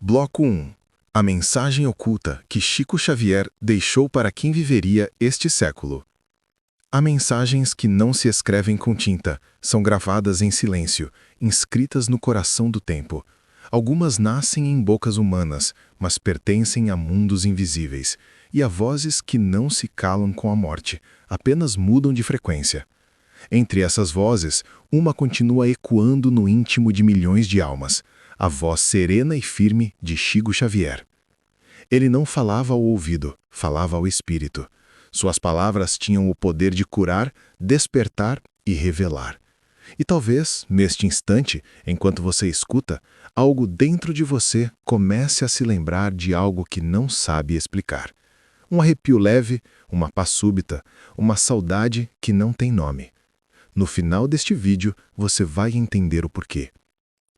Bloco 1. A mensagem oculta que Chico Xavier deixou para quem viveria este século. Há mensagens que não se escrevem com tinta, são gravadas em silêncio, inscritas no coração do tempo. Algumas nascem em bocas humanas, mas pertencem a mundos invisíveis, e a vozes que não se calam com a morte, apenas mudam de frequência. Entre essas vozes, uma continua ecoando no íntimo de milhões de almas, a voz serena e firme de Chico Xavier. Ele não falava ao ouvido, falava ao espírito. Suas palavras tinham o poder de curar, despertar e revelar. E talvez, neste instante, enquanto você escuta, algo dentro de você comece a se lembrar de algo que não sabe explicar. Um arrepio leve, uma paz súbita, uma saudade que não tem nome. No final deste vídeo, você vai entender o porquê.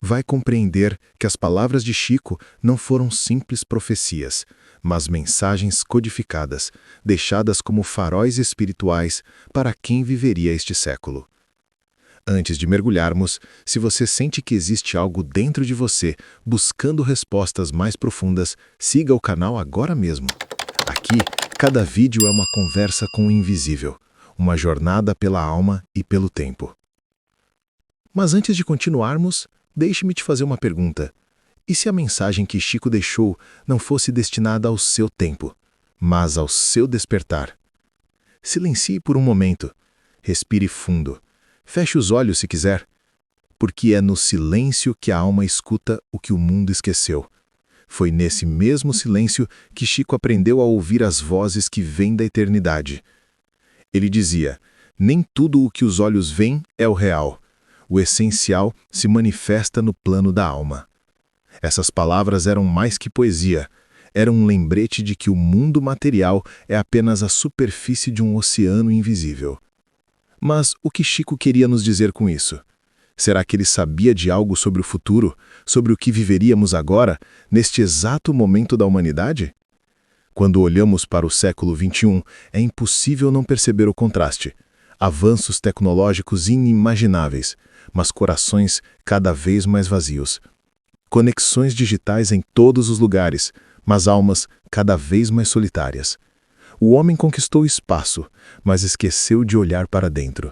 Vai compreender que as palavras de Chico não foram simples profecias, mas mensagens codificadas, deixadas como faróis espirituais para quem viveria este século. Antes de mergulharmos, se você sente que existe algo dentro de você buscando respostas mais profundas, siga o canal agora mesmo. Aqui, cada vídeo é uma conversa com o invisível, uma jornada pela alma e pelo tempo. Mas antes de continuarmos, deixe-me te fazer uma pergunta. E se a mensagem que Chico deixou não fosse destinada ao seu tempo, mas ao seu despertar? Silencie por um momento. Respire fundo. Feche os olhos se quiser. Porque é no silêncio que a alma escuta o que o mundo esqueceu. Foi nesse mesmo silêncio que Chico aprendeu a ouvir as vozes que vêm da eternidade. Ele dizia: nem tudo o que os olhos veem é o real. O essencial se manifesta no plano da alma. Essas palavras eram mais que poesia, eram um lembrete de que o mundo material é apenas a superfície de um oceano invisível. Mas o que Chico queria nos dizer com isso? Será que ele sabia de algo sobre o futuro, sobre o que viveríamos agora, neste exato momento da humanidade? Quando olhamos para o século XXI, é impossível não perceber o contraste. Avanços tecnológicos inimagináveis, mas corações cada vez mais vazios. Conexões digitais em todos os lugares, mas almas cada vez mais solitárias. O homem conquistou o espaço, mas esqueceu de olhar para dentro.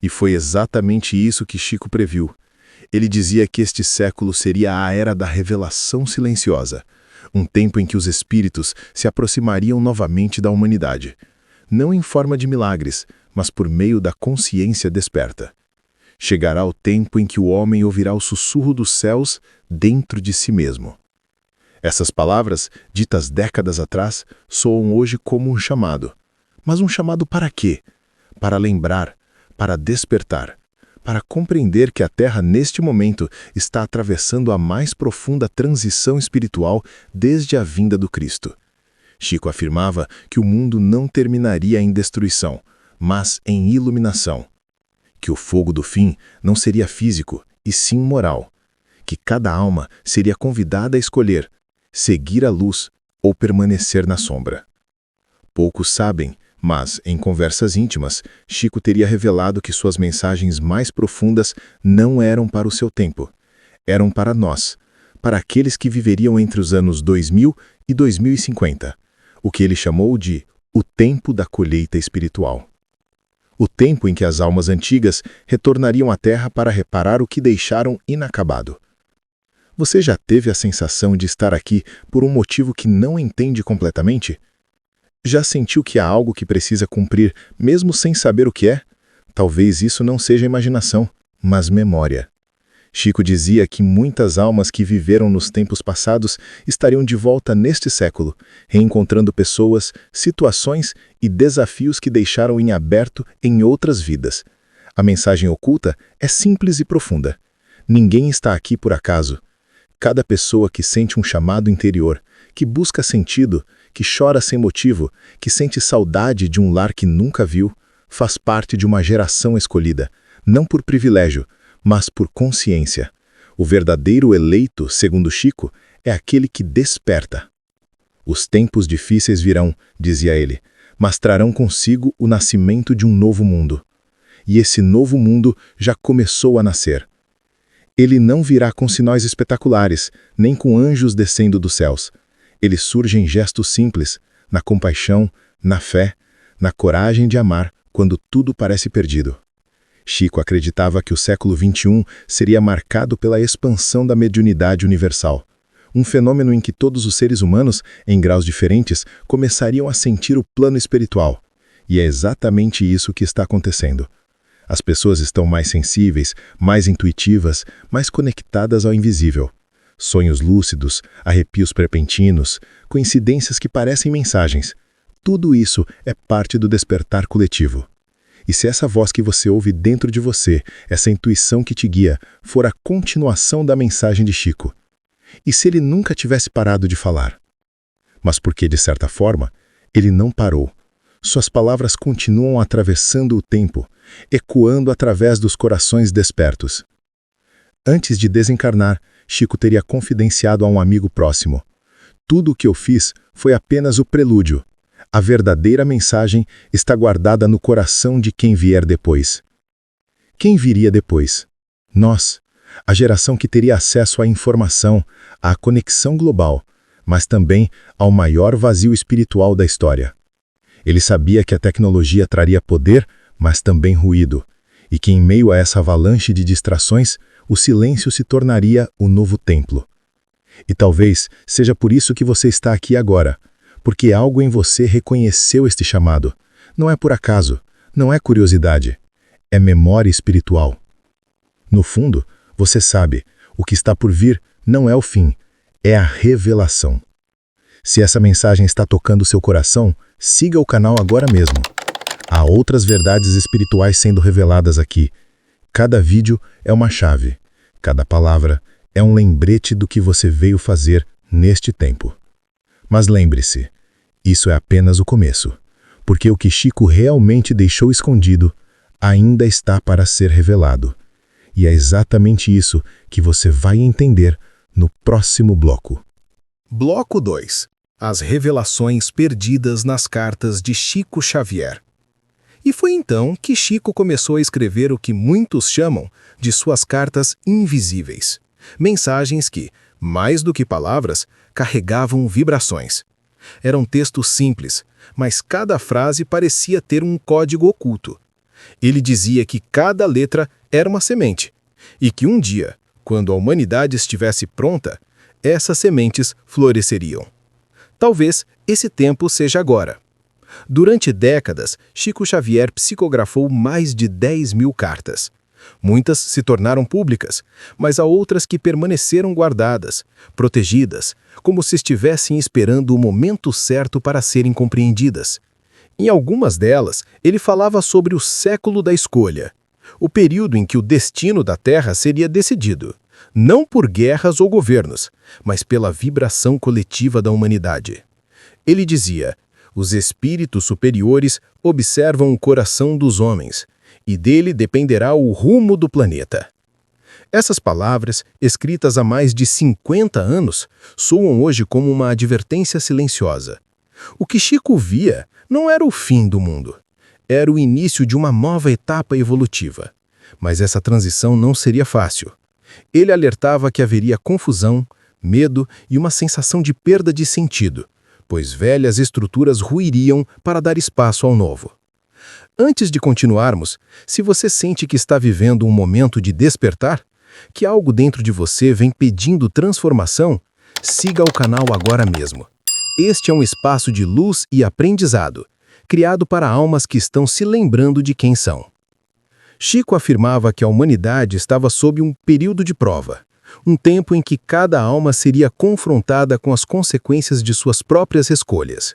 E foi exatamente isso que Chico previu. Ele dizia que este século seria a era da revelação silenciosa, um tempo em que os espíritos se aproximariam novamente da humanidade, não em forma de milagres, mas por meio da consciência desperta. Chegará o tempo em que o homem ouvirá o sussurro dos céus dentro de si mesmo. Essas palavras, ditas décadas atrás, soam hoje como um chamado. Mas um chamado para quê? Para lembrar, para despertar, para compreender que a Terra, neste momento, está atravessando a mais profunda transição espiritual desde a vinda do Cristo. Chico afirmava que o mundo não terminaria em destruição, mas em iluminação. Que o fogo do fim não seria físico, e sim moral. Que cada alma seria convidada a escolher, seguir a luz ou permanecer na sombra. Poucos sabem, mas, em conversas íntimas, Chico teria revelado que suas mensagens mais profundas não eram para o seu tempo. Eram para nós, para aqueles que viveriam entre os anos 2000 e 2050, o que ele chamou de o tempo da colheita espiritual. O tempo em que as almas antigas retornariam à Terra para reparar o que deixaram inacabado. Você já teve a sensação de estar aqui por um motivo que não entende completamente? Já sentiu que há algo que precisa cumprir, mesmo sem saber o que é? Talvez isso não seja imaginação, mas memória. Chico dizia que muitas almas que viveram nos tempos passados estariam de volta neste século, reencontrando pessoas, situações e desafios que deixaram em aberto em outras vidas. A mensagem oculta é simples e profunda. Ninguém está aqui por acaso. Cada pessoa que sente um chamado interior, que busca sentido, que chora sem motivo, que sente saudade de um lar que nunca viu, faz parte de uma geração escolhida, não por privilégio, mas por consciência. O verdadeiro eleito, segundo Chico, é aquele que desperta. Os tempos difíceis virão, dizia ele, mas trarão consigo o nascimento de um novo mundo. E esse novo mundo já começou a nascer. Ele não virá com sinais espetaculares, nem com anjos descendo dos céus. Ele surge em gestos simples, na compaixão, na fé, na coragem de amar quando tudo parece perdido. Chico acreditava que o século XXI seria marcado pela expansão da mediunidade universal. Um fenômeno em que todos os seres humanos, em graus diferentes, começariam a sentir o plano espiritual. E é exatamente isso que está acontecendo. As pessoas estão mais sensíveis, mais intuitivas, mais conectadas ao invisível. Sonhos lúcidos, arrepios repentinos, coincidências que parecem mensagens. Tudo isso é parte do despertar coletivo. E se essa voz que você ouve dentro de você, essa intuição que te guia, for a continuação da mensagem de Chico? E se ele nunca tivesse parado de falar? Mas porque, de certa forma, ele não parou. Suas palavras continuam atravessando o tempo, ecoando através dos corações despertos. Antes de desencarnar, Chico teria confidenciado a um amigo próximo: "Tudo o que eu fiz foi apenas o prelúdio. A verdadeira mensagem está guardada no coração de quem vier depois." Quem viria depois? Nós, a geração que teria acesso à informação, à conexão global, mas também ao maior vazio espiritual da história. Ele sabia que a tecnologia traria poder, mas também ruído, e que em meio a essa avalanche de distrações, o silêncio se tornaria o novo templo. E talvez seja por isso que você está aqui agora, porque algo em você reconheceu este chamado. Não é por acaso, não é curiosidade, é memória espiritual. No fundo, você sabe, o que está por vir não é o fim, é a revelação. Se essa mensagem está tocando seu coração, siga o canal agora mesmo. Há outras verdades espirituais sendo reveladas aqui. Cada vídeo é uma chave. Cada palavra é um lembrete do que você veio fazer neste tempo. Mas lembre-se, isso é apenas o começo, porque o que Chico realmente deixou escondido ainda está para ser revelado. E é exatamente isso que você vai entender no próximo bloco. Bloco 2. As revelações perdidas nas cartas de Chico Xavier. E foi então que Chico começou a escrever o que muitos chamam de suas cartas invisíveis. Mensagens que, mais do que palavras, carregavam vibrações. Eram textos simples, mas cada frase parecia ter um código oculto. Ele dizia que cada letra era uma semente, e que um dia, quando a humanidade estivesse pronta, essas sementes floresceriam. Talvez esse tempo seja agora. Durante décadas, Chico Xavier psicografou mais de 10.000 cartas. Muitas se tornaram públicas, mas há outras que permaneceram guardadas, protegidas, como se estivessem esperando o momento certo para serem compreendidas. Em algumas delas, ele falava sobre o século da escolha, o período em que o destino da Terra seria decidido, não por guerras ou governos, mas pela vibração coletiva da humanidade. Ele dizia: "Os espíritos superiores observam o coração dos homens, e dele dependerá o rumo do planeta." Essas palavras, escritas há mais de 50 anos, soam hoje como uma advertência silenciosa. O que Chico via não era o fim do mundo. Era o início de uma nova etapa evolutiva. Mas essa transição não seria fácil. Ele alertava que haveria confusão, medo e uma sensação de perda de sentido, pois velhas estruturas ruiriam para dar espaço ao novo. Antes de continuarmos, se você sente que está vivendo um momento de despertar, que algo dentro de você vem pedindo transformação, siga o canal agora mesmo. Este é um espaço de luz e aprendizado, criado para almas que estão se lembrando de quem são. Chico afirmava que a humanidade estava sob um período de prova, um tempo em que cada alma seria confrontada com as consequências de suas próprias escolhas.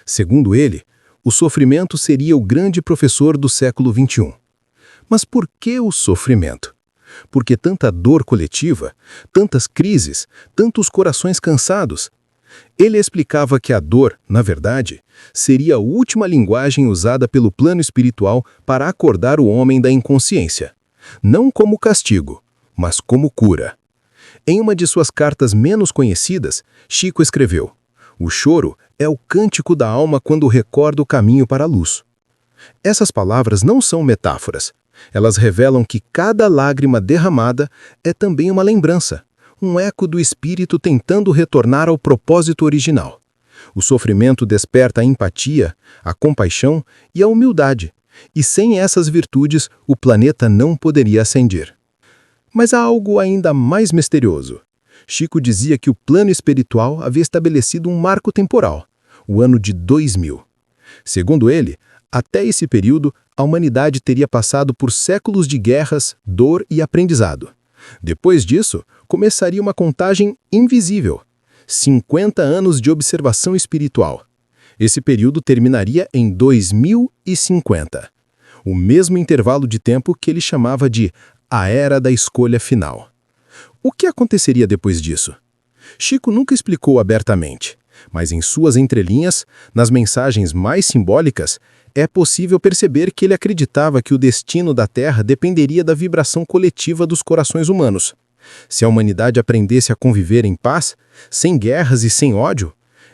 Segundo ele, o sofrimento seria o grande professor do século XXI. Mas por que o sofrimento? Porque tanta dor coletiva, tantas crises, tantos corações cansados? Ele explicava que a dor, na verdade, seria a última linguagem usada pelo plano espiritual para acordar o homem da inconsciência, não como castigo, mas como cura. Em uma de suas cartas menos conhecidas, Chico escreveu: "O choro é o cântico da alma quando recorda o caminho para a luz." Essas palavras não são metáforas, Elas revelam que cada lágrima derramada é também uma lembrança, um eco do espírito tentando retornar ao propósito original. O sofrimento desperta a empatia, a compaixão e a humildade, e sem essas virtudes o planeta não poderia ascender. Mas há algo ainda mais misterioso. Chico dizia que o plano espiritual havia estabelecido um marco temporal, o ano de 2000. Segundo ele, até esse período, a humanidade teria passado por séculos de guerras, dor e aprendizado. Depois disso, começaria uma contagem invisível, 50 anos de observação espiritual. Esse período terminaria em 2050, o mesmo intervalo de tempo que ele chamava de a Era da Escolha Final. O que aconteceria depois disso? Chico nunca explicou abertamente, mas em suas entrelinhas, nas mensagens mais simbólicas, é possível perceber que ele acreditava que o destino da Terra dependeria da vibração coletiva dos corações humanos. Se a humanidade aprendesse a conviver em paz, sem guerras e sem ódio,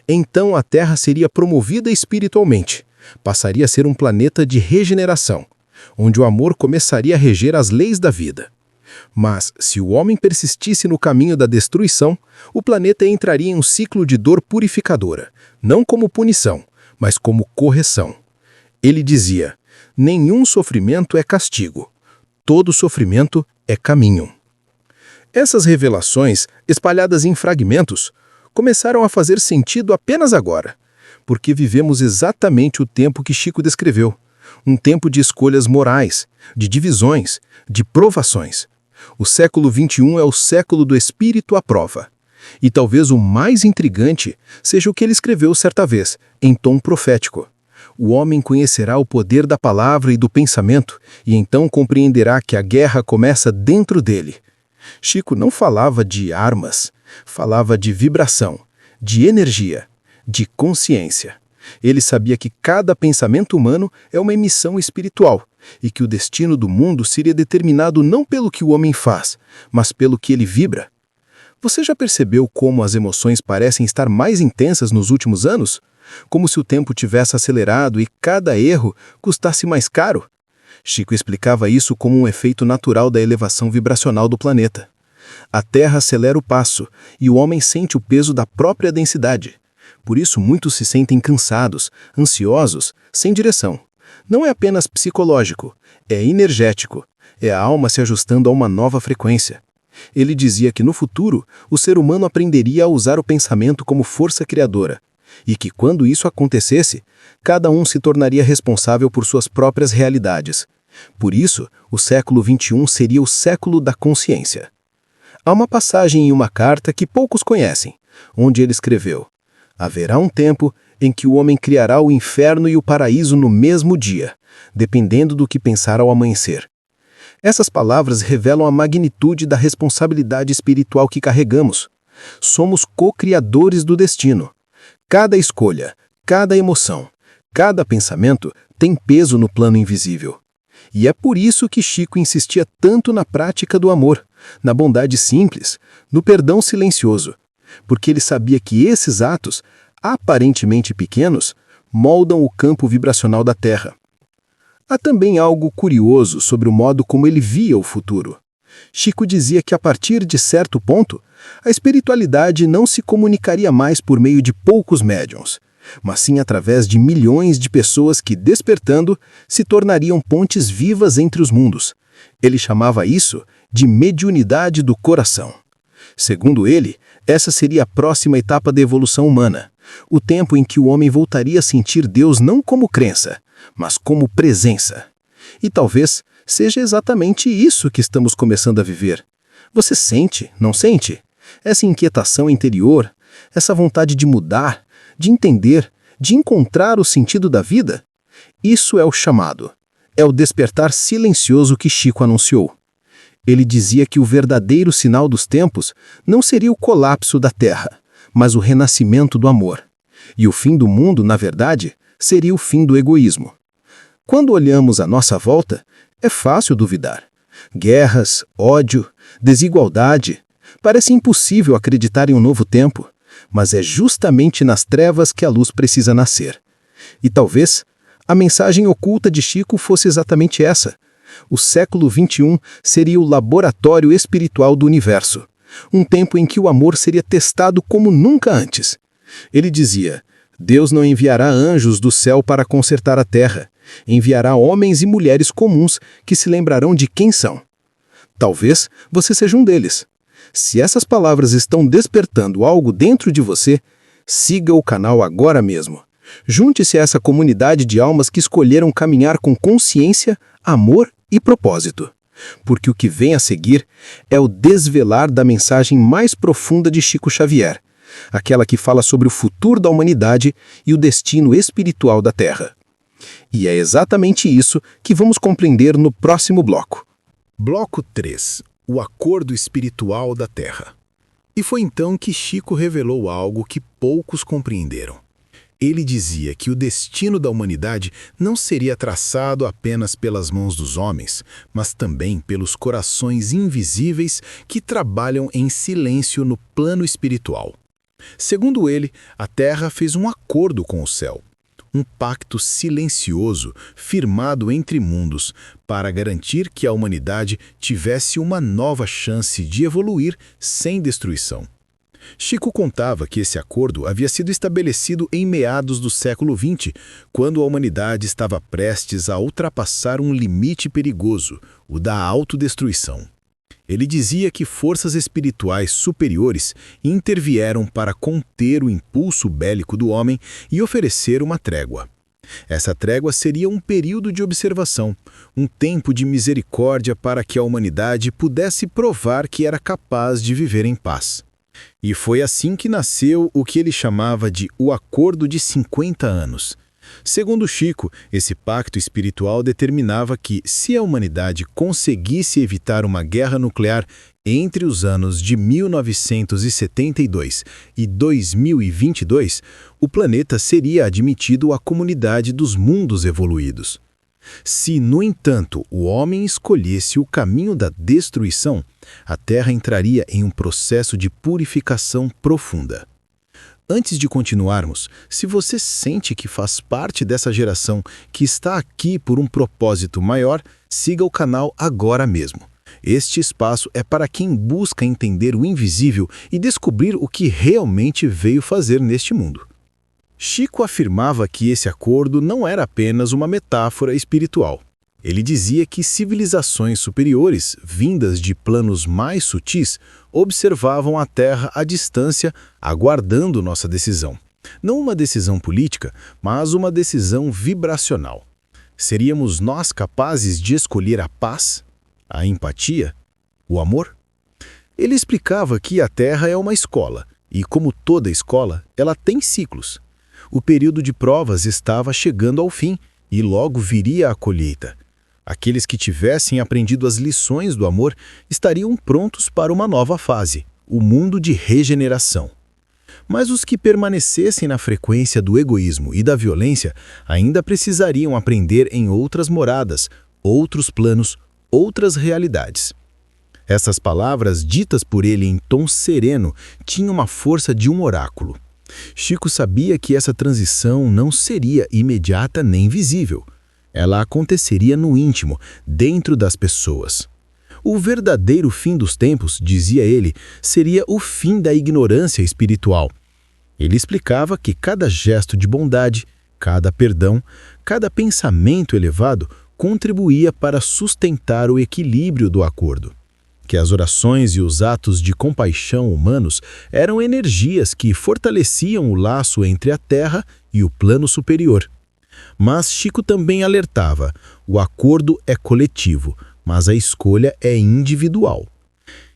então a Terra seria promovida espiritualmente, passaria a ser um planeta de regeneração, onde o amor começaria a reger as leis da vida. Mas, se o homem persistisse no caminho da destruição, o planeta entraria em um ciclo de dor purificadora, não como punição, mas como correção. Ele dizia: nenhum sofrimento é castigo, todo sofrimento é caminho. Essas revelações, espalhadas em fragmentos, começaram a fazer sentido apenas agora, porque vivemos exatamente o tempo que Chico descreveu, um tempo de escolhas morais, de divisões, de provações. O século XXI é o século do espírito à prova. E talvez o mais intrigante seja o que ele escreveu certa vez, em tom profético. O homem conhecerá o poder da palavra e do pensamento, e então compreenderá que a guerra começa dentro dele. Chico não falava de armas, falava de vibração, de energia, de consciência. Ele sabia que cada pensamento humano é uma emissão espiritual e que o destino do mundo seria determinado não pelo que o homem faz, mas pelo que ele vibra. Você já percebeu como as emoções parecem estar mais intensas nos últimos anos? Como se o tempo tivesse acelerado e cada erro custasse mais caro? Chico explicava isso como um efeito natural da elevação vibracional do planeta. A Terra acelera o passo e o homem sente o peso da própria densidade. Por isso muitos se sentem cansados, ansiosos, sem direção. Não é apenas psicológico, é energético, é a alma se ajustando a uma nova frequência. Ele dizia que no futuro o ser humano aprenderia a usar o pensamento como força criadora, e que quando isso acontecesse, cada um se tornaria responsável por suas próprias realidades. Por isso, o século XXI seria o século da consciência. Há uma passagem em uma carta que poucos conhecem, onde ele escreveu: haverá um tempo em que o homem criará o inferno e o paraíso no mesmo dia, dependendo do que pensar ao amanhecer. Essas palavras revelam a magnitude da responsabilidade espiritual que carregamos. Somos co-criadores do destino. Cada escolha, cada emoção, cada pensamento tem peso no plano invisível. E é por isso que Chico insistia tanto na prática do amor, na bondade simples, no perdão silencioso, porque ele sabia que esses atos, aparentemente pequenos, moldam o campo vibracional da Terra. Há também algo curioso sobre o modo como ele via o futuro. Chico dizia que a partir de certo ponto, a espiritualidade não se comunicaria mais por meio de poucos médiuns, mas sim através de milhões de pessoas que, despertando, se tornariam pontes vivas entre os mundos. Ele chamava isso de mediunidade do coração. Segundo ele, essa seria a próxima etapa da evolução humana, o tempo em que o homem voltaria a sentir Deus não como crença, mas como presença. E talvez seja exatamente isso que estamos começando a viver. Você sente, não sente? Essa inquietação interior, essa vontade de mudar, de entender, de encontrar o sentido da vida? Isso é o chamado. É o despertar silencioso que Chico anunciou. Ele dizia que o verdadeiro sinal dos tempos não seria o colapso da Terra, mas o renascimento do amor. E o fim do mundo, na verdade, seria o fim do egoísmo. Quando olhamos à nossa volta, é fácil duvidar. Guerras, ódio, desigualdade. Parece impossível acreditar em um novo tempo, mas é justamente nas trevas que a luz precisa nascer. E talvez a mensagem oculta de Chico fosse exatamente essa: O século XXI seria o laboratório espiritual do universo, um tempo em que o amor seria testado como nunca antes. Ele dizia: Deus não enviará anjos do céu para consertar a terra, enviará homens e mulheres comuns que se lembrarão de quem são. Talvez você seja um deles. Se essas palavras estão despertando algo dentro de você, siga o canal agora mesmo. Junte-se a essa comunidade de almas que escolheram caminhar com consciência, amor e propósito. Porque o que vem a seguir é o desvelar da mensagem mais profunda de Chico Xavier, aquela que fala sobre o futuro da humanidade e o destino espiritual da Terra. E é exatamente isso que vamos compreender no próximo bloco. Bloco 3. O acordo espiritual da Terra. E foi então que Chico revelou algo que poucos compreenderam. Ele dizia que o destino da humanidade não seria traçado apenas pelas mãos dos homens, mas também pelos corações invisíveis que trabalham em silêncio no plano espiritual. Segundo ele, a Terra fez um acordo com o céu, um pacto silencioso firmado entre mundos para garantir que a humanidade tivesse uma nova chance de evoluir sem destruição. Chico contava que esse acordo havia sido estabelecido em meados do século XX, quando a humanidade estava prestes a ultrapassar um limite perigoso, o da autodestruição. Ele dizia que forças espirituais superiores intervieram para conter o impulso bélico do homem e oferecer uma trégua. Essa trégua seria um período de observação, um tempo de misericórdia para que a humanidade pudesse provar que era capaz de viver em paz. E foi assim que nasceu o que ele chamava de o Acordo de 50 anos. Segundo Chico, esse pacto espiritual determinava que, se a humanidade conseguisse evitar uma guerra nuclear entre os anos de 1972 e 2022, o planeta seria admitido à comunidade dos mundos evoluídos. Se, no entanto, o homem escolhesse o caminho da destruição, a Terra entraria em um processo de purificação profunda. Antes de continuarmos, se você sente que faz parte dessa geração que está aqui por um propósito maior, siga o canal agora mesmo. Este espaço é para quem busca entender o invisível e descobrir o que realmente veio fazer neste mundo. Chico afirmava que esse acordo não era apenas uma metáfora espiritual. Ele dizia que civilizações superiores, vindas de planos mais sutis, observavam a Terra à distância, aguardando nossa decisão. Não uma decisão política, mas uma decisão vibracional. Seríamos nós capazes de escolher a paz, a empatia, o amor? Ele explicava que a Terra é uma escola, e como toda escola, ela tem ciclos. O período de provas estava chegando ao fim e logo viria a colheita. Aqueles que tivessem aprendido as lições do amor estariam prontos para uma nova fase, o mundo de regeneração. Mas os que permanecessem na frequência do egoísmo e da violência ainda precisariam aprender em outras moradas, outros planos, outras realidades. Essas palavras, ditas por ele em tom sereno, tinham uma força de um oráculo. Chico sabia que essa transição não seria imediata nem visível. Ela aconteceria no íntimo, dentro das pessoas. O verdadeiro fim dos tempos, dizia ele, seria o fim da ignorância espiritual. Ele explicava que cada gesto de bondade, cada perdão, cada pensamento elevado contribuía para sustentar o equilíbrio do acordo. Que as orações e os atos de compaixão humanos eram energias que fortaleciam o laço entre a Terra e o plano superior. Mas Chico também alertava: o acordo é coletivo, mas a escolha é individual.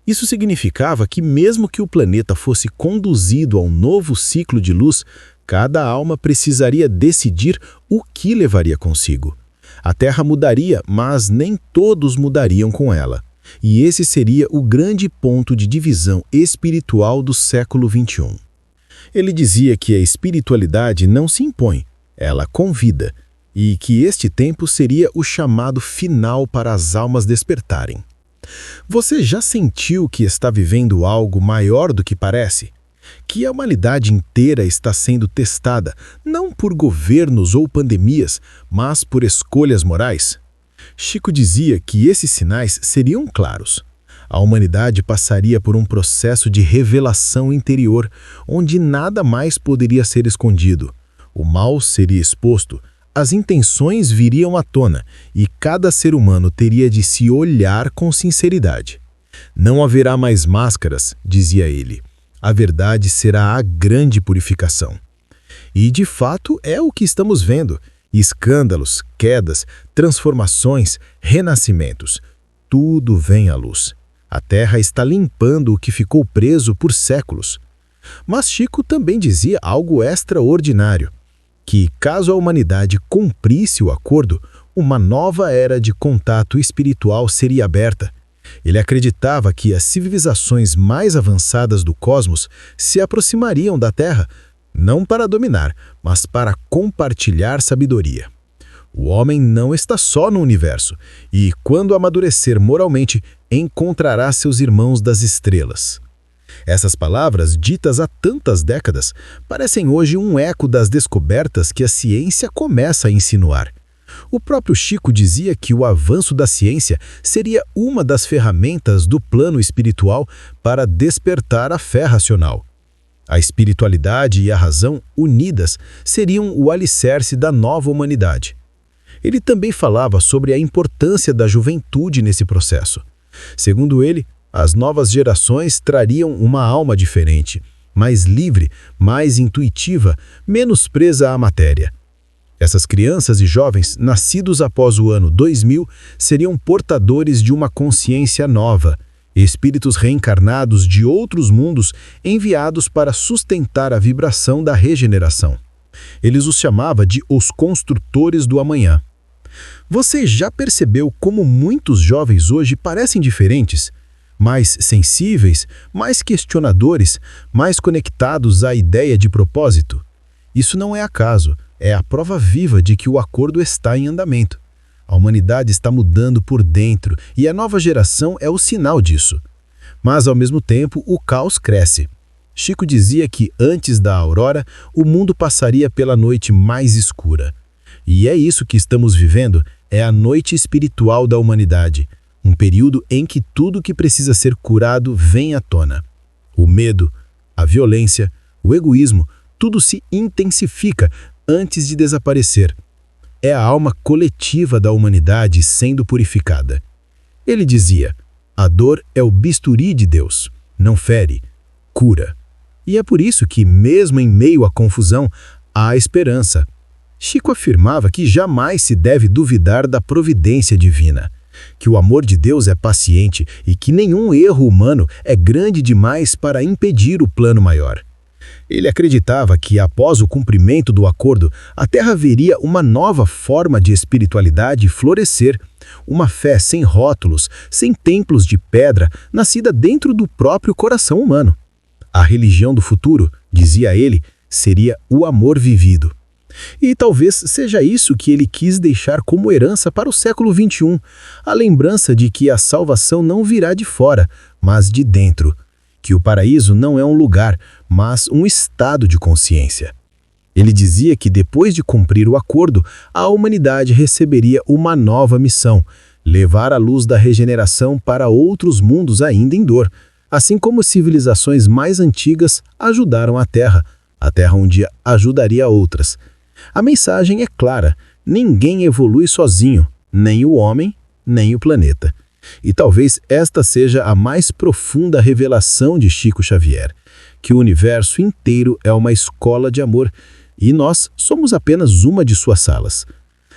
Isso significava que mesmo que o planeta fosse conduzido a um novo ciclo de luz, cada alma precisaria decidir o que levaria consigo. A Terra mudaria, mas nem todos mudariam com ela. E esse seria o grande ponto de divisão espiritual do século XXI. Ele dizia que a espiritualidade não se impõe, ela convida, e que este tempo seria o chamado final para as almas despertarem. Você já sentiu que está vivendo algo maior do que parece? Que a humanidade inteira está sendo testada, não por governos ou pandemias, mas por escolhas morais? Chico dizia que esses sinais seriam claros. A humanidade passaria por um processo de revelação interior, onde nada mais poderia ser escondido. O mal seria exposto, as intenções viriam à tona e cada ser humano teria de se olhar com sinceridade. Não haverá mais máscaras, dizia ele. A verdade será a grande purificação. E, de fato, é o que estamos vendo. Escândalos, quedas, transformações, renascimentos. Tudo vem à luz. A Terra está limpando o que ficou preso por séculos. Mas Chico também dizia algo extraordinário, que, caso a humanidade cumprisse o acordo, uma nova era de contato espiritual seria aberta. Ele acreditava que as civilizações mais avançadas do cosmos se aproximariam da Terra, não para dominar, mas para compartilhar sabedoria. O homem não está só no universo, e, quando amadurecer moralmente, encontrará seus irmãos das estrelas. Essas palavras, ditas há tantas décadas, parecem hoje um eco das descobertas que a ciência começa a insinuar. O próprio Chico dizia que o avanço da ciência seria uma das ferramentas do plano espiritual para despertar a fé racional. A espiritualidade e a razão, unidas, seriam o alicerce da nova humanidade. Ele também falava sobre a importância da juventude nesse processo. Segundo ele, as novas gerações trariam uma alma diferente, mais livre, mais intuitiva, menos presa à matéria. Essas crianças e jovens, nascidos após o ano 2000, seriam portadores de uma consciência nova, espíritos reencarnados de outros mundos enviados para sustentar a vibração da regeneração. Eles os chamava de os construtores do amanhã. Você já percebeu como muitos jovens hoje parecem diferentes? Mais sensíveis, mais questionadores, mais conectados à ideia de propósito? Isso não é acaso, é a prova viva de que o acordo está em andamento. A humanidade está mudando por dentro e a nova geração é o sinal disso. Mas, ao mesmo tempo, o caos cresce. Chico dizia que, antes da aurora, o mundo passaria pela noite mais escura. E é isso que estamos vivendo, é a noite espiritual da humanidade, um período em que tudo que precisa ser curado vem à tona. O medo, a violência, o egoísmo, tudo se intensifica antes de desaparecer. É a alma coletiva da humanidade sendo purificada. Ele dizia, a dor é o bisturi de Deus, não fere, cura. E é por isso que, mesmo em meio à confusão, há esperança. Chico afirmava que jamais se deve duvidar da providência divina, que o amor de Deus é paciente e que nenhum erro humano é grande demais para impedir o plano maior. Ele acreditava que, após o cumprimento do acordo, a Terra veria uma nova forma de espiritualidade florescer, uma fé sem rótulos, sem templos de pedra, nascida dentro do próprio coração humano. A religião do futuro, dizia ele, seria o amor vivido. E talvez seja isso que ele quis deixar como herança para o século XXI, a lembrança de que a salvação não virá de fora, mas de dentro, que o paraíso não é um lugar, mas um estado de consciência. Ele dizia que depois de cumprir o acordo, a humanidade receberia uma nova missão, levar a luz da regeneração para outros mundos ainda em dor, assim como civilizações mais antigas ajudaram a Terra um dia ajudaria outras. A mensagem é clara, ninguém evolui sozinho, nem o homem, nem o planeta. E talvez esta seja a mais profunda revelação de Chico Xavier, que o universo inteiro é uma escola de amor e nós somos apenas uma de suas salas.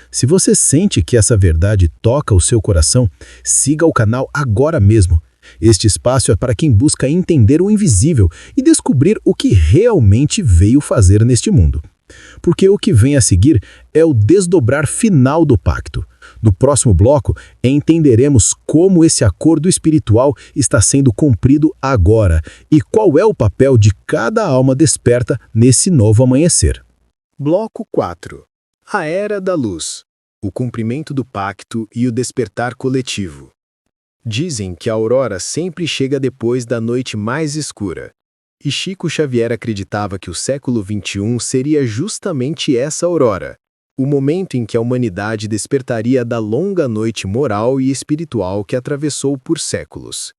Se você sente que essa verdade toca o seu coração, siga o canal agora mesmo. Este espaço é para quem busca entender o invisível e descobrir o que realmente veio fazer neste mundo. Porque o que vem a seguir é o desdobrar final do pacto. No próximo bloco, entenderemos como esse acordo espiritual está sendo cumprido agora e qual é o papel de cada alma desperta nesse novo amanhecer. Bloco 4. A Era da Luz. O cumprimento do pacto e o despertar coletivo. Dizem que a aurora sempre chega depois da noite mais escura. E Chico Xavier acreditava que o século XXI seria justamente essa aurora. o momento em que a humanidade despertaria da longa noite moral e espiritual que atravessou por séculos.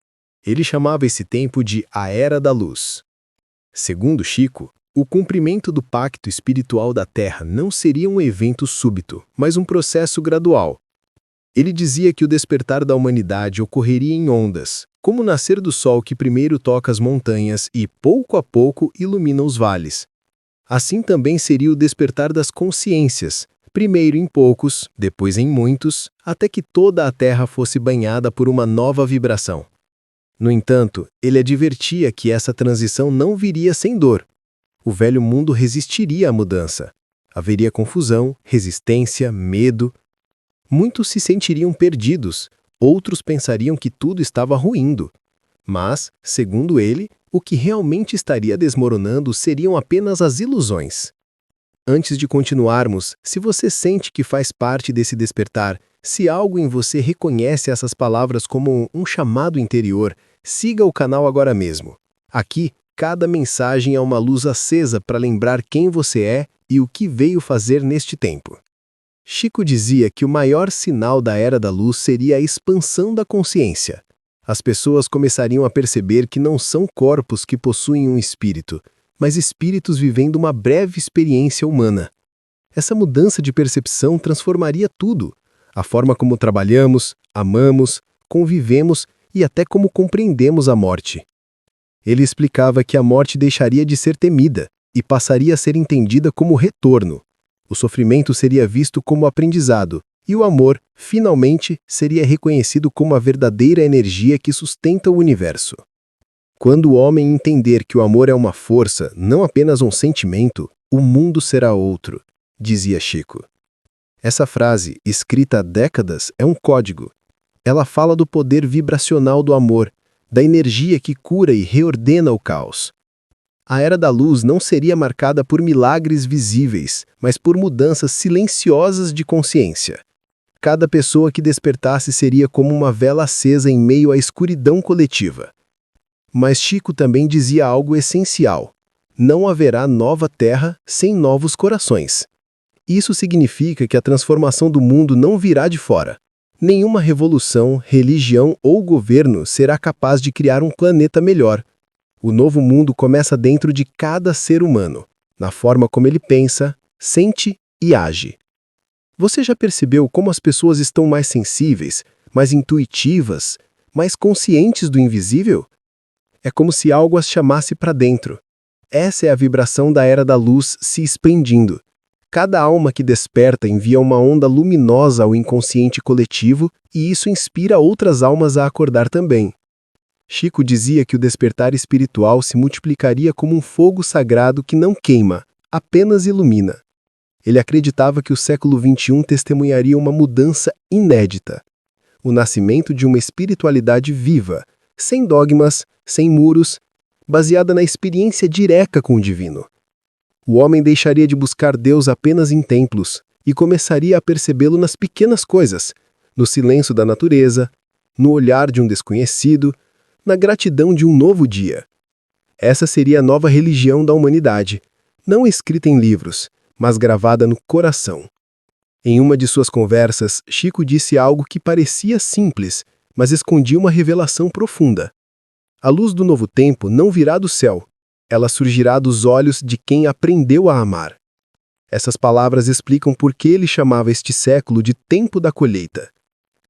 Ele chamava esse tempo de a Era da Luz. Segundo Chico, o cumprimento do pacto espiritual da Terra não seria um evento súbito, mas um processo gradual. Ele dizia que o despertar da humanidade ocorreria em ondas, como o nascer do sol que primeiro toca as montanhas e, pouco a pouco, ilumina os vales. Assim também seria o despertar das consciências, primeiro em poucos, depois em muitos, até que toda a Terra fosse banhada por uma nova vibração. No entanto, ele advertia que essa transição não viria sem dor. O velho mundo resistiria à mudança. Haveria confusão, resistência, medo. Muitos se sentiriam perdidos, outros pensariam que tudo estava ruindo. Mas, segundo ele, o que realmente estaria desmoronando seriam apenas as ilusões. Antes de continuarmos, se você sente que faz parte desse despertar, se algo em você reconhece essas palavras como um chamado interior, siga o canal agora mesmo. Aqui, cada mensagem é uma luz acesa para lembrar quem você é e o que veio fazer neste tempo. Chico dizia que o maior sinal da Era da Luz seria a expansão da consciência. As pessoas começariam a perceber que não são corpos que possuem um espírito, mas espíritos vivendo uma breve experiência humana. Essa mudança de percepção transformaria tudo: a forma como trabalhamos, amamos, convivemos e até como compreendemos a morte. Ele explicava que a morte deixaria de ser temida e passaria a ser entendida como retorno. O sofrimento seria visto como aprendizado e o amor, finalmente, seria reconhecido como a verdadeira energia que sustenta o universo. Quando o homem entender que o amor é uma força, não apenas um sentimento, o mundo será outro, dizia Chico. Essa frase, escrita há décadas, é um código. Ela fala do poder vibracional do amor, da energia que cura e reordena o caos. A Era da Luz não seria marcada por milagres visíveis, mas por mudanças silenciosas de consciência. Cada pessoa que despertasse seria como uma vela acesa em meio à escuridão coletiva. Mas Chico também dizia algo essencial: não haverá nova terra sem novos corações. Isso significa que a transformação do mundo não virá de fora. Nenhuma revolução, religião ou governo será capaz de criar um planeta melhor. O novo mundo começa dentro de cada ser humano, na forma como ele pensa, sente e age. Você já percebeu como as pessoas estão mais sensíveis, mais intuitivas, mais conscientes do invisível? É como se algo as chamasse para dentro. Essa é a vibração da Era da Luz se expandindo. Cada alma que desperta envia uma onda luminosa ao inconsciente coletivo e isso inspira outras almas a acordar também. Chico dizia que o despertar espiritual se multiplicaria como um fogo sagrado que não queima, apenas ilumina. Ele acreditava que o século XXI testemunharia uma mudança inédita. O nascimento de uma espiritualidade viva, sem dogmas, sem muros, baseada na experiência direta com o divino. O homem deixaria de buscar Deus apenas em templos e começaria a percebê-lo nas pequenas coisas, no silêncio da natureza, no olhar de um desconhecido, na gratidão de um novo dia. Essa seria a nova religião da humanidade, não escrita em livros, mas gravada no coração. Em uma de suas conversas, Chico disse algo que parecia simples, mas escondia uma revelação profunda. A luz do novo tempo não virá do céu, ela surgirá dos olhos de quem aprendeu a amar. Essas palavras explicam por que ele chamava este século de tempo da colheita.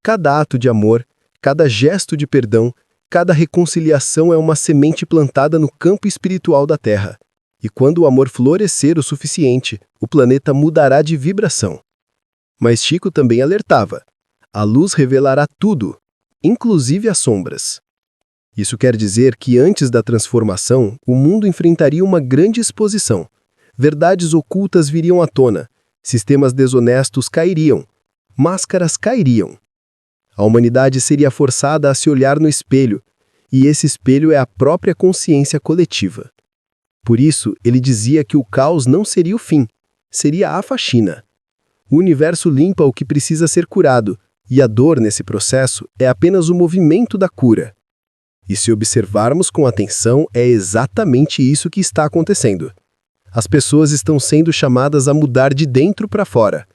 Cada ato de amor, cada gesto de perdão, cada reconciliação é uma semente plantada no campo espiritual da Terra. E quando o amor florescer o suficiente, o planeta mudará de vibração. Mas Chico também alertava: a luz revelará tudo, inclusive as sombras. Isso quer dizer que antes da transformação, o mundo enfrentaria uma grande exposição. Verdades ocultas viriam à tona, sistemas desonestos cairiam, máscaras cairiam. A humanidade seria forçada a se olhar no espelho, e esse espelho é a própria consciência coletiva. Por isso, ele dizia que o caos não seria o fim, seria a faxina. O universo limpa o que precisa ser curado, e a dor nesse processo é apenas o movimento da cura. E se observarmos com atenção, é exatamente isso que está acontecendo. As pessoas estão sendo chamadas a mudar de dentro para fora,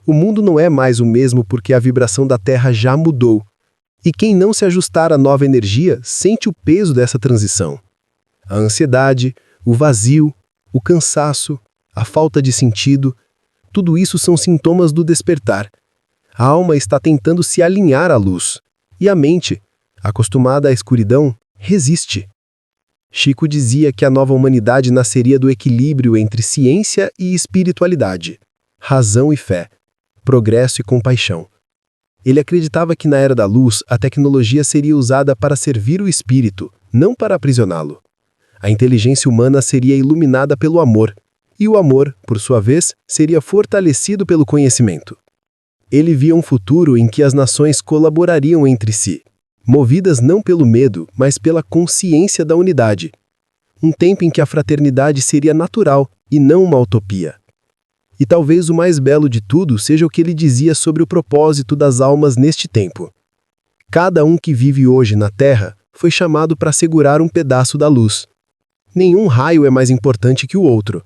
O mundo não é mais o mesmo porque a vibração da Terra já mudou. E quem não se ajustar à nova energia sente o peso dessa transição. A ansiedade, o vazio, o cansaço, a falta de sentido, tudo isso são sintomas do despertar. A alma está tentando se alinhar à luz. E a mente, acostumada à escuridão, resiste. Chico dizia que a nova humanidade nasceria do equilíbrio entre ciência e espiritualidade, razão e fé, progresso e compaixão. Ele acreditava que na era da luz a tecnologia seria usada para servir o espírito, não para aprisioná-lo. A inteligência humana seria iluminada pelo amor, e o amor, por sua vez, seria fortalecido pelo conhecimento. Ele via um futuro em que as nações colaborariam entre si, movidas não pelo medo, mas pela consciência da unidade. Um tempo em que a fraternidade seria natural e não uma utopia. E talvez o mais belo de tudo seja o que ele dizia sobre o propósito das almas neste tempo. Cada um que vive hoje na Terra foi chamado para segurar um pedaço da luz. Nenhum raio é mais importante que o outro,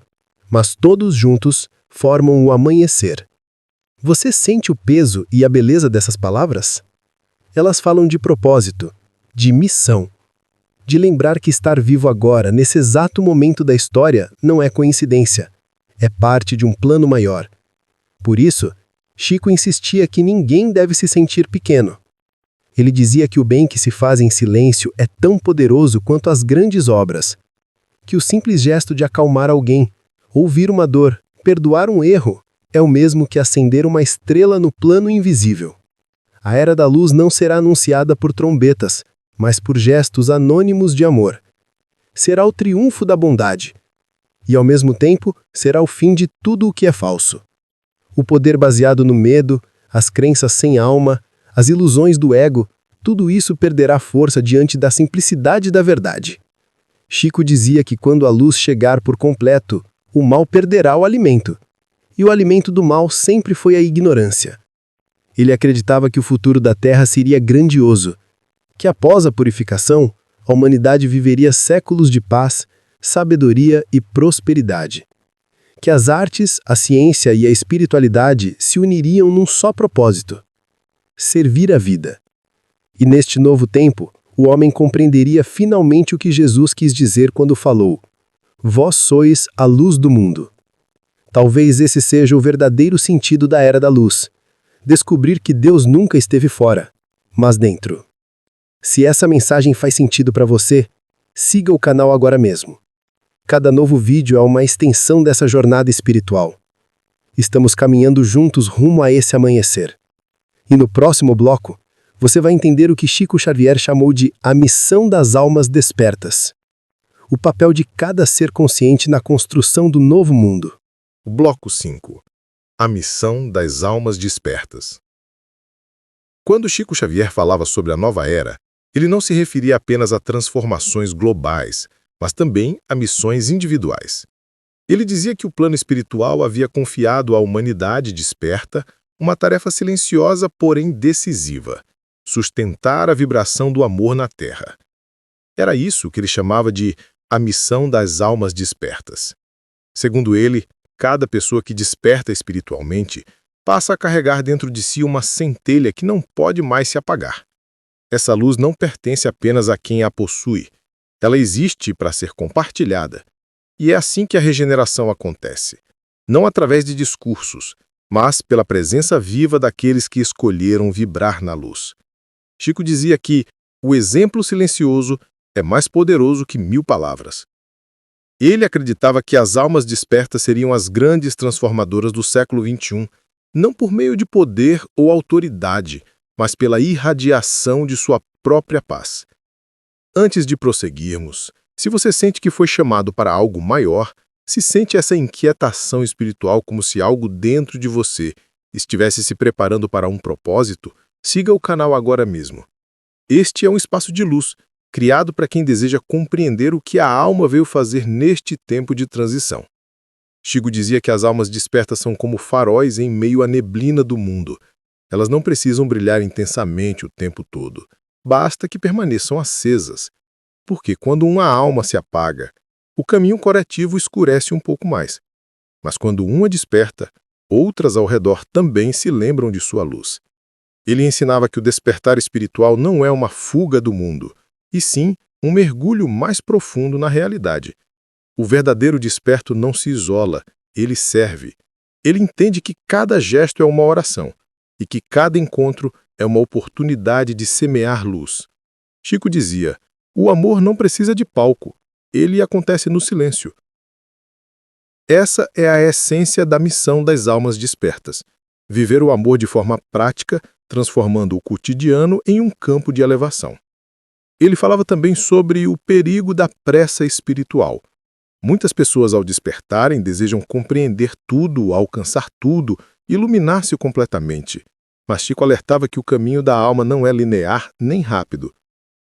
mas todos juntos formam o amanhecer. Você sente o peso e a beleza dessas palavras? Elas falam de propósito, de missão, de lembrar que estar vivo agora, nesse exato momento da história, não é coincidência. É parte de um plano maior. Por isso, Chico insistia que ninguém deve se sentir pequeno. Ele dizia que o bem que se faz em silêncio é tão poderoso quanto as grandes obras, que o simples gesto de acalmar alguém, ouvir uma dor, perdoar um erro, é o mesmo que acender uma estrela no plano invisível. A era da luz não será anunciada por trombetas, mas por gestos anônimos de amor. Será o triunfo da bondade. E, ao mesmo tempo, será o fim de tudo o que é falso. O poder baseado no medo, as crenças sem alma, as ilusões do ego, tudo isso perderá força diante da simplicidade da verdade. Chico dizia que quando a luz chegar por completo, o mal perderá o alimento. E o alimento do mal sempre foi a ignorância. Ele acreditava que o futuro da Terra seria grandioso, que após a purificação, a humanidade viveria séculos de paz, sabedoria e prosperidade. Que as artes, a ciência e a espiritualidade se uniriam num só propósito: servir a vida. E neste novo tempo, o homem compreenderia finalmente o que Jesus quis dizer quando falou: "Vós sois a luz do mundo". Talvez esse seja o verdadeiro sentido da Era da Luz: descobrir que Deus nunca esteve fora, mas dentro. Se essa mensagem faz sentido para você, siga o canal agora mesmo. Cada novo vídeo é uma extensão dessa jornada espiritual. Estamos caminhando juntos rumo a esse amanhecer. E no próximo bloco, você vai entender o que Chico Xavier chamou de a missão das almas despertas. O papel de cada ser consciente na construção do novo mundo. Bloco 5. A missão das almas despertas. Quando Chico Xavier falava sobre a nova era, ele não se referia apenas a transformações globais, mas também a missões individuais. Ele dizia que o plano espiritual havia confiado à humanidade desperta uma tarefa silenciosa, porém decisiva: sustentar a vibração do amor na Terra. Era isso que ele chamava de a missão das almas despertas. Segundo ele, cada pessoa que desperta espiritualmente passa a carregar dentro de si uma centelha que não pode mais se apagar. Essa luz não pertence apenas a quem a possui. Ela existe para ser compartilhada. E é assim que a regeneração acontece. Não através de discursos, mas pela presença viva daqueles que escolheram vibrar na luz. Chico dizia que o exemplo silencioso é mais poderoso que 1000 palavras. Ele acreditava que as almas despertas seriam as grandes transformadoras do século XXI, não por meio de poder ou autoridade, mas pela irradiação de sua própria paz. Antes de prosseguirmos, se você sente que foi chamado para algo maior, se sente essa inquietação espiritual como se algo dentro de você estivesse se preparando para um propósito, siga o canal agora mesmo. Este é um espaço de luz, criado para quem deseja compreender o que a alma veio fazer neste tempo de transição. Chico dizia que as almas despertas são como faróis em meio à neblina do mundo. Elas não precisam brilhar intensamente o tempo todo. Basta que permaneçam acesas. Porque quando uma alma se apaga, o caminho corretivo escurece um pouco mais. Mas quando uma desperta, outras ao redor também se lembram de sua luz. Ele ensinava que o despertar espiritual não é uma fuga do mundo, e sim um mergulho mais profundo na realidade. O verdadeiro desperto não se isola, ele serve. Ele entende que cada gesto é uma oração e que cada encontro é uma oportunidade de semear luz. Chico dizia: o amor não precisa de palco, ele acontece no silêncio. Essa é a essência da missão das almas despertas: viver o amor de forma prática, transformando o cotidiano em um campo de elevação. Ele falava também sobre o perigo da pressa espiritual. Muitas pessoas, ao despertarem, desejam compreender tudo, alcançar tudo, iluminar-se completamente. Mas Chico alertava que o caminho da alma não é linear nem rápido.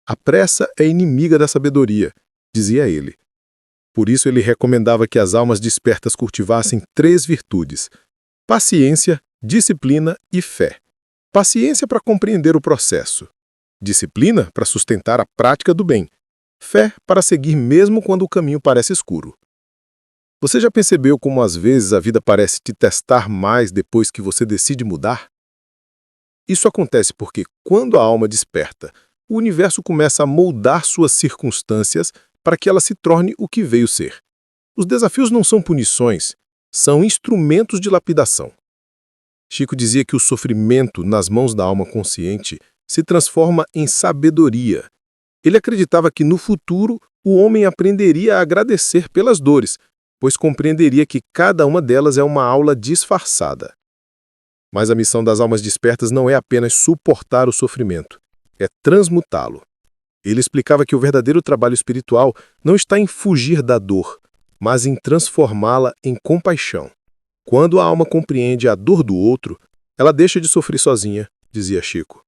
A pressa é inimiga da sabedoria, dizia ele. Por isso ele recomendava que as almas despertas cultivassem 3 virtudes: paciência, disciplina e fé. Paciência para compreender o processo. Disciplina para sustentar a prática do bem. Fé para seguir mesmo quando o caminho parece escuro. Você já percebeu como às vezes a vida parece te testar mais depois que você decide mudar? Isso acontece porque, quando a alma desperta, o universo começa a moldar suas circunstâncias para que ela se torne o que veio ser. Os desafios não são punições, são instrumentos de lapidação. Chico dizia que o sofrimento nas mãos da alma consciente se transforma em sabedoria. Ele acreditava que no futuro o homem aprenderia a agradecer pelas dores, pois compreenderia que cada uma delas é uma aula disfarçada. Mas a missão das almas despertas não é apenas suportar o sofrimento, é transmutá-lo. Ele explicava que o verdadeiro trabalho espiritual não está em fugir da dor, mas em transformá-la em compaixão. Quando a alma compreende a dor do outro, ela deixa de sofrer sozinha, dizia Chico.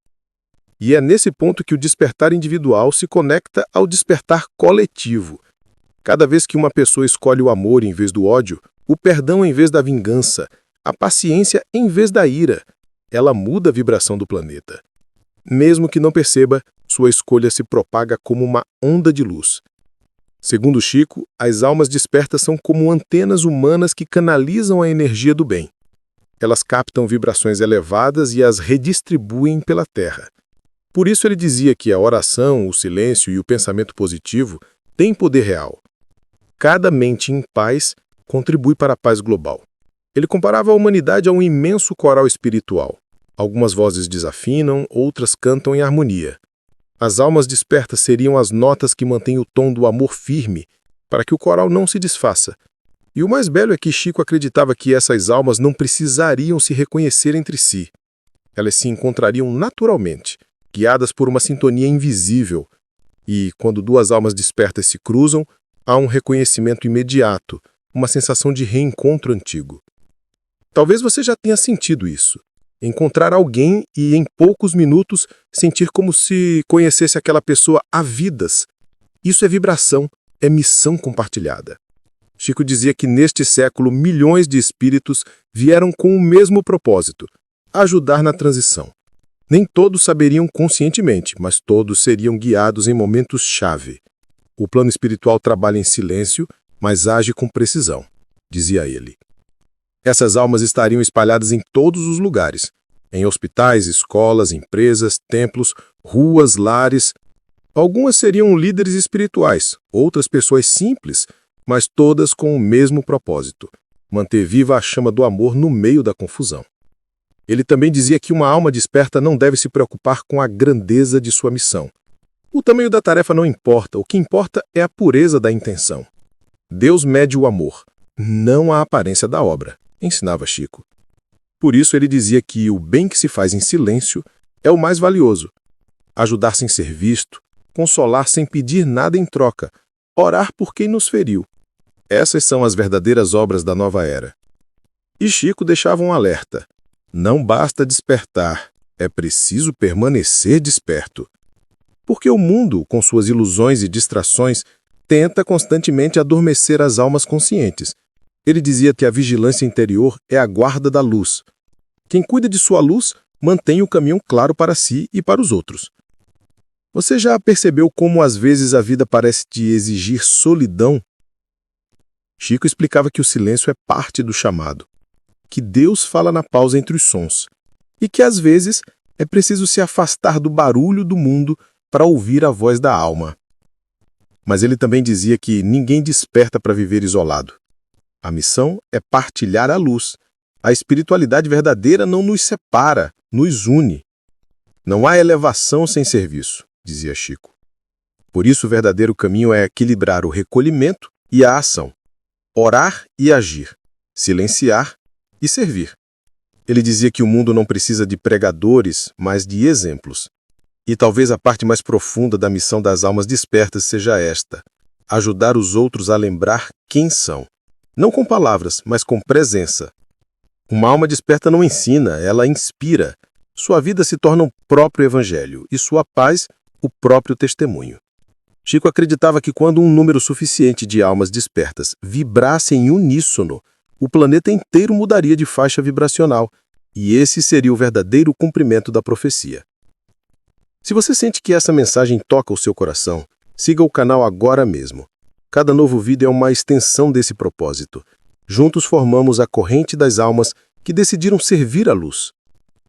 E é nesse ponto que o despertar individual se conecta ao despertar coletivo. Cada vez que uma pessoa escolhe o amor em vez do ódio, o perdão em vez da vingança, a paciência em vez da ira, ela muda a vibração do planeta. Mesmo que não perceba, sua escolha se propaga como uma onda de luz. Segundo Chico, as almas despertas são como antenas humanas que canalizam a energia do bem. Elas captam vibrações elevadas e as redistribuem pela Terra. Por isso ele dizia que a oração, o silêncio e o pensamento positivo têm poder real. Cada mente em paz contribui para a paz global. Ele comparava a humanidade a um imenso coral espiritual. Algumas vozes desafinam, outras cantam em harmonia. As almas despertas seriam as notas que mantêm o tom do amor firme, para que o coral não se desfaça. E o mais belo é que Chico acreditava que essas almas não precisariam se reconhecer entre si. Elas se encontrariam naturalmente, guiadas por uma sintonia invisível. E, quando 2 almas despertas se cruzam, há um reconhecimento imediato, uma sensação de reencontro antigo. Talvez você já tenha sentido isso. Encontrar alguém e, em poucos minutos, sentir como se conhecesse aquela pessoa há vidas. Isso é vibração, é missão compartilhada. Chico dizia que neste século milhões de espíritos vieram com o mesmo propósito: ajudar na transição. Nem todos saberiam conscientemente, mas todos seriam guiados em momentos-chave. O plano espiritual trabalha em silêncio, mas age com precisão, dizia ele. Essas almas estariam espalhadas em todos os lugares, em hospitais, escolas, empresas, templos, ruas, lares. Algumas seriam líderes espirituais, outras pessoas simples, mas todas com o mesmo propósito: manter viva a chama do amor no meio da confusão. Ele também dizia que uma alma desperta não deve se preocupar com a grandeza de sua missão. O tamanho da tarefa não importa, o que importa é a pureza da intenção. Deus mede o amor, não a aparência da obra, ensinava Chico. Por isso ele dizia que o bem que se faz em silêncio é o mais valioso. Ajudar sem ser visto, consolar sem pedir nada em troca, orar por quem nos feriu. Essas são as verdadeiras obras da nova era. E Chico deixava um alerta: não basta despertar, é preciso permanecer desperto. Porque o mundo, com suas ilusões e distrações, tenta constantemente adormecer as almas conscientes. Ele dizia que a vigilância interior é a guarda da luz. Quem cuida de sua luz mantém o caminho claro para si e para os outros. Você já percebeu como às vezes a vida parece te exigir solidão? Chico explicava que o silêncio é parte do chamado. que Deus fala na pausa entre os sons, e que às vezes é preciso se afastar do barulho do mundo para ouvir a voz da alma. Mas ele também dizia que ninguém desperta para viver isolado. A missão é partilhar a luz. A espiritualidade verdadeira não nos separa, nos une. Não há elevação sem serviço, dizia Chico. Por isso, o verdadeiro caminho é equilibrar o recolhimento e a ação, orar e agir, silenciar e servir. Ele dizia que o mundo não precisa de pregadores, mas de exemplos. E talvez a parte mais profunda da missão das almas despertas seja esta: ajudar os outros a lembrar quem são. Não com palavras, mas com presença. Uma alma desperta não ensina, ela inspira. Sua vida se torna o próprio evangelho e sua paz o próprio testemunho. Chico acreditava que quando um número suficiente de almas despertas vibrasse em uníssono, o planeta inteiro mudaria de faixa vibracional, e esse seria o verdadeiro cumprimento da profecia. Se você sente que essa mensagem toca o seu coração, siga o canal agora mesmo. Cada novo vídeo é uma extensão desse propósito. Juntos formamos a corrente das almas que decidiram servir a luz.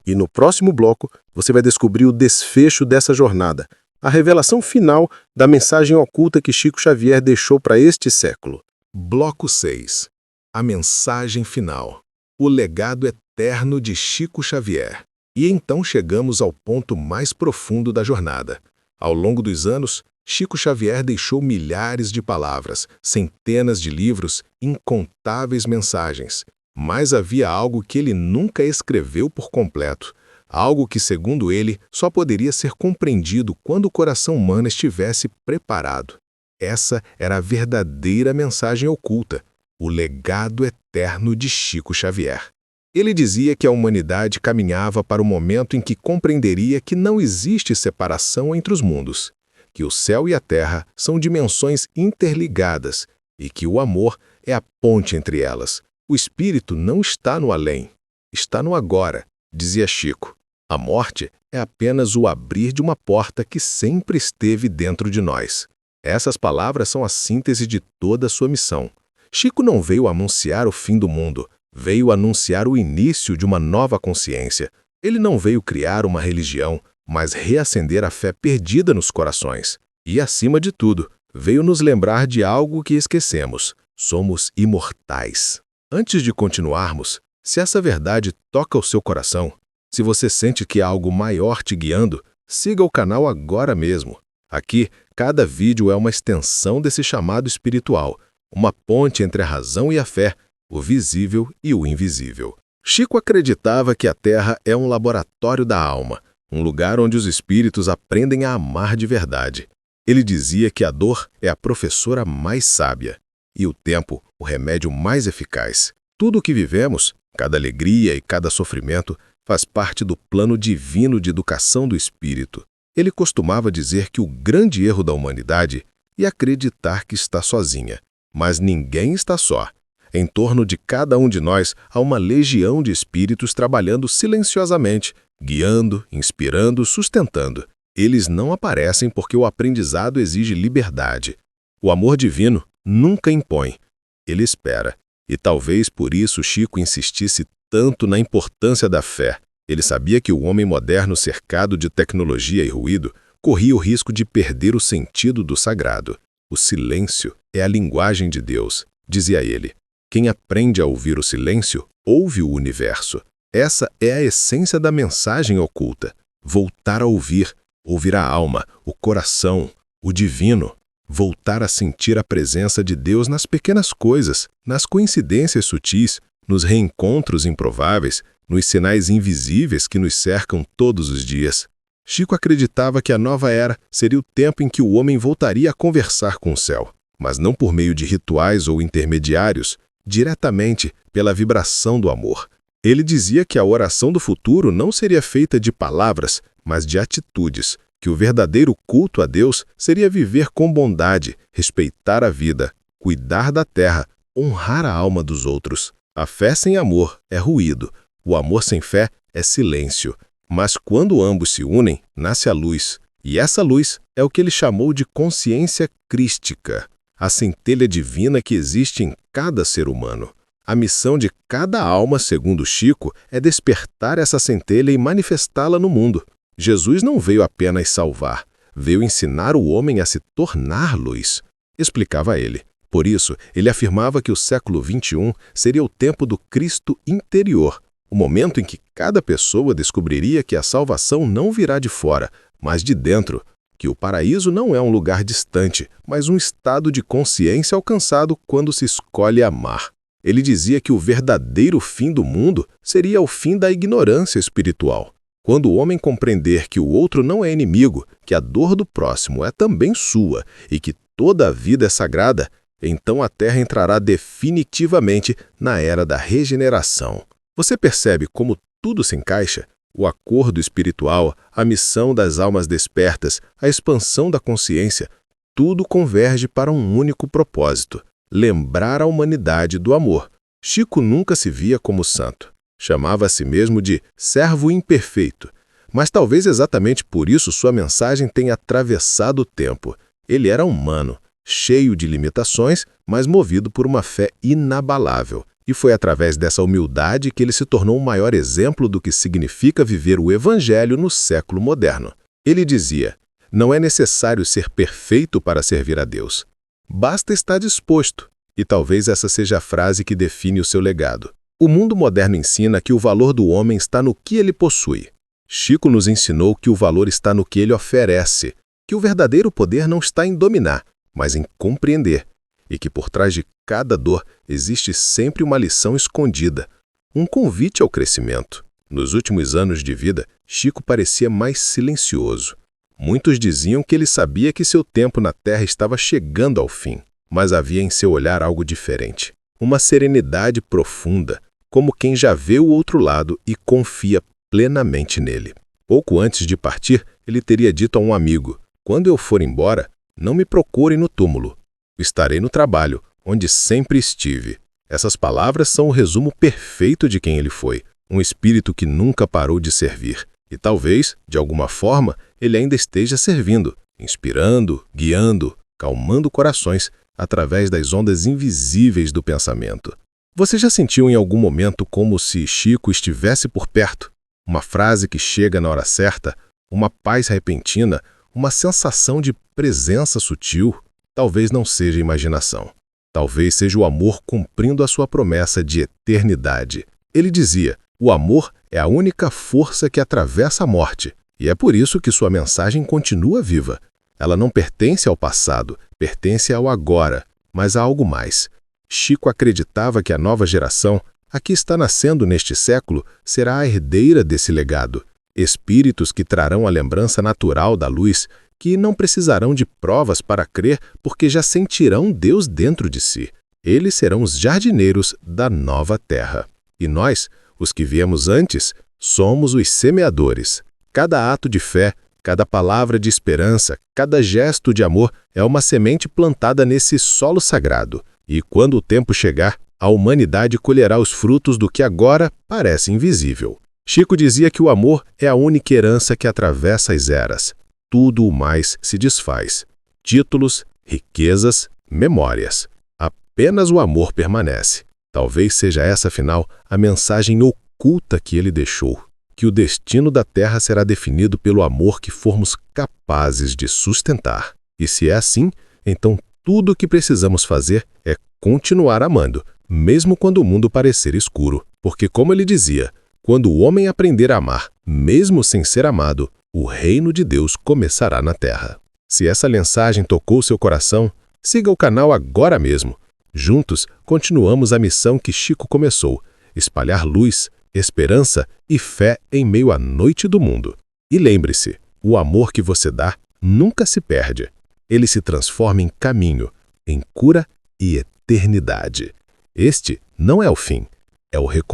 E no próximo bloco, você vai descobrir o desfecho dessa jornada, a revelação final da mensagem oculta que Chico Xavier deixou para este século. Bloco 6. A mensagem final. O legado eterno de Chico Xavier. E então chegamos ao ponto mais profundo da jornada. Ao longo dos anos, Chico Xavier deixou milhares de palavras, centenas de livros, incontáveis mensagens. Mas havia algo que ele nunca escreveu por completo. Algo que, segundo ele, só poderia ser compreendido quando o coração humano estivesse preparado. Essa era a verdadeira mensagem oculta, o legado eterno de Chico Xavier. Ele dizia que a humanidade caminhava para o momento em que compreenderia que não existe separação entre os mundos, que o céu e a terra são dimensões interligadas e que o amor é a ponte entre elas. O espírito não está no além, está no agora, dizia Chico. A morte é apenas o abrir de uma porta que sempre esteve dentro de nós. Essas palavras são a síntese de toda a sua missão. Chico não veio anunciar o fim do mundo, veio anunciar o início de uma nova consciência. Ele não veio criar uma religião, mas reacender a fé perdida nos corações. E, acima de tudo, veio nos lembrar de algo que esquecemos: somos imortais. Antes de continuarmos, se essa verdade toca o seu coração, se você sente que há algo maior te guiando, siga o canal agora mesmo. Aqui, cada vídeo é uma extensão desse chamado espiritual, uma ponte entre a razão e a fé, o visível e o invisível. Chico acreditava que a Terra é um laboratório da alma, um lugar onde os espíritos aprendem a amar de verdade. Ele dizia que a dor é a professora mais sábia e o tempo o remédio mais eficaz. Tudo o que vivemos, cada alegria e cada sofrimento, faz parte do plano divino de educação do espírito. Ele costumava dizer que o grande erro da humanidade é acreditar que está sozinha. Mas ninguém está só. Em torno de cada um de nós há uma legião de espíritos trabalhando silenciosamente, guiando, inspirando, sustentando. Eles não aparecem porque o aprendizado exige liberdade. O amor divino nunca impõe. Ele espera. E talvez por isso Chico insistisse tanto na importância da fé. Ele sabia que o homem moderno cercado de tecnologia e ruído corria o risco de perder o sentido do sagrado. O silêncio é a linguagem de Deus, dizia ele. Quem aprende a ouvir o silêncio, ouve o universo. Essa é a essência da mensagem oculta. Voltar a ouvir, ouvir a alma, o coração, o divino. Voltar a sentir a presença de Deus nas pequenas coisas, nas coincidências sutis, nos reencontros improváveis, nos sinais invisíveis que nos cercam todos os dias. Chico acreditava que a nova era seria o tempo em que o homem voltaria a conversar com o céu, mas não por meio de rituais ou intermediários, diretamente pela vibração do amor. Ele dizia que a oração do futuro não seria feita de palavras, mas de atitudes, que o verdadeiro culto a Deus seria viver com bondade, respeitar a vida, cuidar da terra, honrar a alma dos outros. A fé sem amor é ruído, o amor sem fé é silêncio. Mas quando ambos se unem, nasce a luz. E essa luz é o que ele chamou de consciência crística, a centelha divina que existe em cada ser humano. A missão de cada alma, segundo Chico, é despertar essa centelha e manifestá-la no mundo. Jesus não veio apenas salvar, veio ensinar o homem a se tornar luz, explicava ele. Por isso, ele afirmava que o século XXI seria o tempo do Cristo interior, o momento em que cada pessoa descobriria que a salvação não virá de fora, mas de dentro, que o paraíso não é um lugar distante, mas um estado de consciência alcançado quando se escolhe amar. Ele dizia que o verdadeiro fim do mundo seria o fim da ignorância espiritual. Quando o homem compreender que o outro não é inimigo, que a dor do próximo é também sua e que toda a vida é sagrada, então a Terra entrará definitivamente na era da regeneração. Você percebe como tudo se encaixa? O acordo espiritual, a missão das almas despertas, a expansão da consciência, tudo converge para um único propósito: lembrar a humanidade do amor. Chico nunca se via como santo. Chamava a si mesmo de servo imperfeito. Mas talvez exatamente por isso sua mensagem tenha atravessado o tempo. Ele era humano, cheio de limitações, mas movido por uma fé inabalável. E foi através dessa humildade que ele se tornou o maior exemplo do que significa viver o Evangelho no século moderno. Ele dizia: não é necessário ser perfeito para servir a Deus. Basta estar disposto. E talvez essa seja a frase que define o seu legado. O mundo moderno ensina que o valor do homem está no que ele possui. Chico nos ensinou que o valor está no que ele oferece, que o verdadeiro poder não está em dominar, mas em compreender, e que por trás de cada dor existe sempre uma lição escondida, um convite ao crescimento. Nos últimos anos de vida, Chico parecia mais silencioso. Muitos diziam que ele sabia que seu tempo na Terra estava chegando ao fim, mas havia em seu olhar algo diferente, uma serenidade profunda, como quem já vê o outro lado e confia plenamente nele. Pouco antes de partir, ele teria dito a um amigo: quando eu for embora, não me procurem no túmulo. Estarei no trabalho, onde sempre estive. Essas palavras são o resumo perfeito de quem ele foi, um espírito que nunca parou de servir. E talvez, de alguma forma, ele ainda esteja servindo, inspirando, guiando, calmando corações através das ondas invisíveis do pensamento. Você já sentiu em algum momento como se Chico estivesse por perto? Uma frase que chega na hora certa, uma paz repentina, uma sensação de presença sutil? Talvez não seja imaginação. Talvez seja o amor cumprindo a sua promessa de eternidade. Ele dizia: o amor é a única força que atravessa a morte. E é por isso que sua mensagem continua viva. Ela não pertence ao passado, pertence ao agora, mas a algo mais. Chico acreditava que a nova geração, a que está nascendo neste século, será a herdeira desse legado. Espíritos que trarão a lembrança natural da luz, que não precisarão de provas para crer, porque já sentirão Deus dentro de si. Eles serão os jardineiros da nova terra. E nós, os que viemos antes, somos os semeadores. Cada ato de fé, cada palavra de esperança, cada gesto de amor é uma semente plantada nesse solo sagrado. E quando o tempo chegar, a humanidade colherá os frutos do que agora parece invisível. Chico dizia que o amor é a única herança que atravessa as eras. Tudo o mais se desfaz. Títulos, riquezas, memórias. Apenas o amor permanece. Talvez seja essa, afinal, a mensagem oculta que ele deixou, que o destino da Terra será definido pelo amor que formos capazes de sustentar. E se é assim, então tudo o que precisamos fazer é continuar amando, mesmo quando o mundo parecer escuro. Porque, como ele dizia, quando o homem aprender a amar, mesmo sem ser amado, o reino de Deus começará na Terra. Se essa mensagem tocou seu coração, siga o canal agora mesmo. Juntos, continuamos a missão que Chico começou: espalhar luz, esperança e fé em meio à noite do mundo. E lembre-se, o amor que você dá nunca se perde. Ele se transforma em caminho, em cura e eternidade. Este não é o fim, é o recomeço.